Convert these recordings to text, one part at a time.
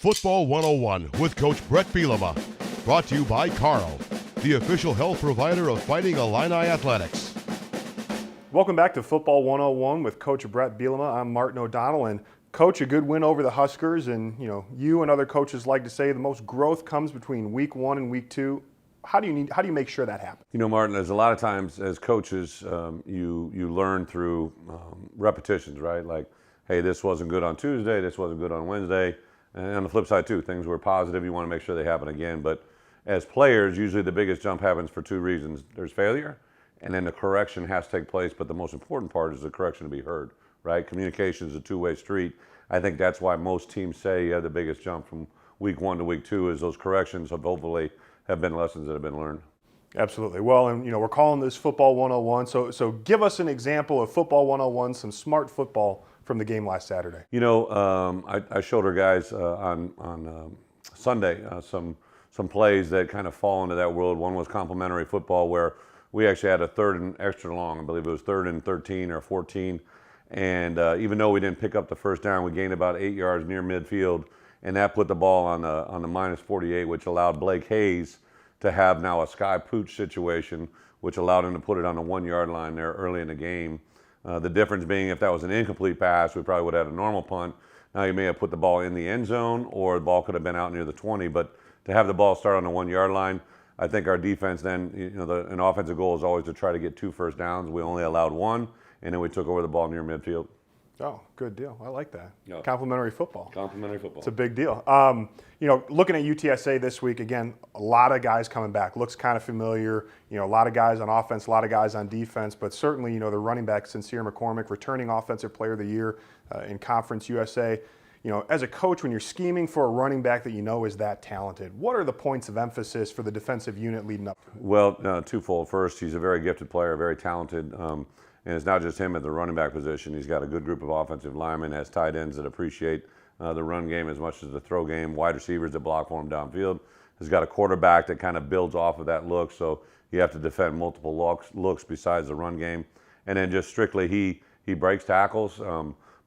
Football 101 with Coach Bret Bielema. Brought to you by Carl, the official health provider of Fighting Illini Athletics. Welcome back to Football 101 with Coach Bret Bielema. I'm Martin O'Donnell, and Coach, a good win over the Huskers, and you and other coaches like to say the most growth comes between week 1 and week 2. How do you make sure that happens? Martin, there's a lot of times as coaches, you learn through repetitions, right? Like, hey, this wasn't good on Tuesday, this wasn't good on Wednesday. And on the flip side too, things were positive, you want to make sure they happen again. But as players, usually the biggest jump happens for two reasons. There's failure, and then the correction has to take place, but the most important part is the correction to be heard, right? Communication is a two-way street. I think that's why most teams say you have the biggest jump from week 1 to week 2 is those corrections hopefully have been lessons that have been learned. Absolutely. Well, and we're calling this Football 101, so give us an example of Football 101, some smart football from the game last Saturday. I showed our guys on Sunday some plays that kind of fall into that world. One was complementary football, where we actually had a third and extra long. I believe it was 3rd and 13 or 14. And even though we didn't pick up the first down, we gained about 8 yards near midfield, and that put the ball on the minus 48, which allowed Blake Hayes to have now a sky pooch situation, which allowed him to put it on the 1 yard line there early in the game. The difference being, if that was an incomplete pass, we probably would have had a normal punt. Now you may have put the ball in the end zone, or the ball could have been out near the 20. But to have the ball start on the 1 yard line, I think our defense then, an offensive goal is always to try to get 2 first downs. We only allowed 1, and then we took over the ball near midfield. Oh, good deal. I like that. Yeah. Complementary football. Complementary football. It's a big deal. Looking at UTSA this week, again, a lot of guys coming back. Looks kind of familiar. A lot of guys on offense, a lot of guys on defense, but certainly, the running back, Sincere McCormick, returning Offensive Player of the Year in Conference USA. As a coach, when you're scheming for a running back that is that talented, what are the points of emphasis for the defensive unit leading up to it? Well, twofold. First, he's a very gifted player, very talented. And it's not just him at the running back position. He's got a good group of offensive linemen, has tight ends that appreciate the run game as much as the throw game, wide receivers that block for him downfield. He's got a quarterback that kind of builds off of that look, so you have to defend multiple looks besides the run game. And then just strictly, he breaks tackles,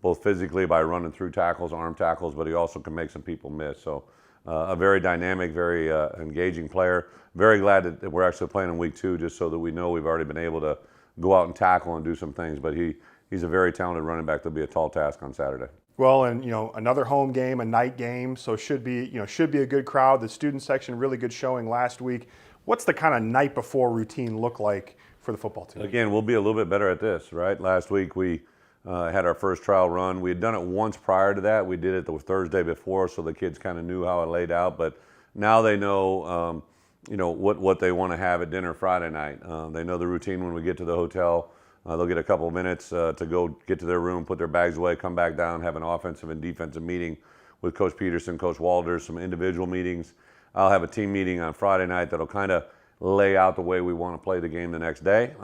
both physically by running through tackles, arm tackles, but he also can make some people miss. So a very dynamic, very engaging player. Very glad that we're actually playing in week 2, just so that we know we've already been able to go out and tackle and do some things, but he's a very talented running back. That'll be a tall task on Saturday. Well, and another home game, a night game, so should be a good crowd. The student section, really good showing last week. What's the kind of night before routine look like for the football team? Again, we'll be a little bit better at this, right? Last week we had our first trial run. We had done it once prior to that. We did it the Thursday before, so the kids kind of knew how it laid out. But now they know. What they want to have at dinner Friday night. They know the routine when we get to the hotel. They'll get a couple of minutes to go get to their room, put their bags away, come back down, have an offensive and defensive meeting with Coach Peterson, Coach Walters, some individual meetings. I'll have a team meeting on Friday night that'll kind of lay out the way we want to play the game the next day.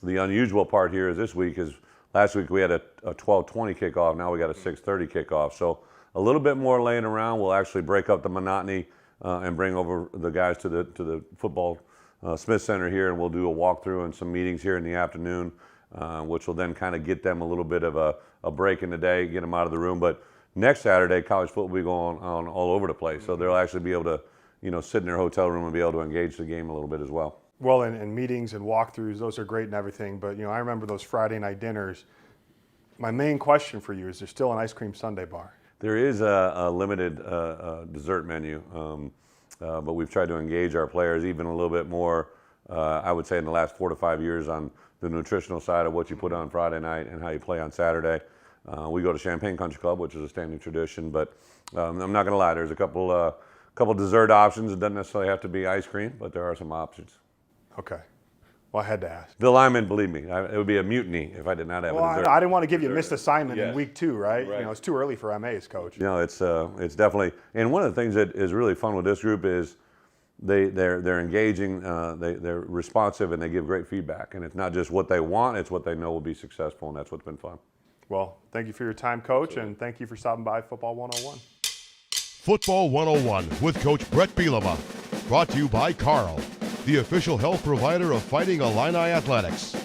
The unusual part here is this week is last week we had a 12:20 kickoff. Now we got a 6:30 kickoff. So a little bit more laying around. We'll actually break up the monotony and bring over the guys to the football Smith Center here, and we'll do a walkthrough and some meetings here in the afternoon, which will then kind of get them a little bit of a break in the day, get them out of the room. But next Saturday, college football will be going on all over the place, so they'll actually be able to sit in their hotel room and be able to engage the game a little bit as well. Well, and meetings and walkthroughs, those are great and everything, but I remember those Friday night dinners. My main question for you is: there still an ice cream sundae bar? There is a limited dessert menu, but we've tried to engage our players even a little bit more, I would say in the last 4 to 5 years, on the nutritional side of what you put on Friday night and how you play on Saturday. We go to Champagne Country Club, which is a standing tradition, but I'm not going to lie, there's a couple dessert options. It doesn't necessarily have to be ice cream, but there are some options. Okay. Well, I had to ask. The linemen, believe me, it would be a mutiny if I did not have a dessert. I didn't want to give you a missed assignment in Yes. week 2, right? Right. It's too early for MAs, Coach. It's definitely, and one of the things that is really fun with this group is they're engaging, they're responsive, and they give great feedback. And it's not just what they want; it's what they know will be successful, and that's what's been fun. Well, thank you for your time, Coach, and thank you for stopping by Football 101. Football 101 with Coach Bret Bielema. Brought to you by Carl, the official health provider of Fighting Illini Athletics.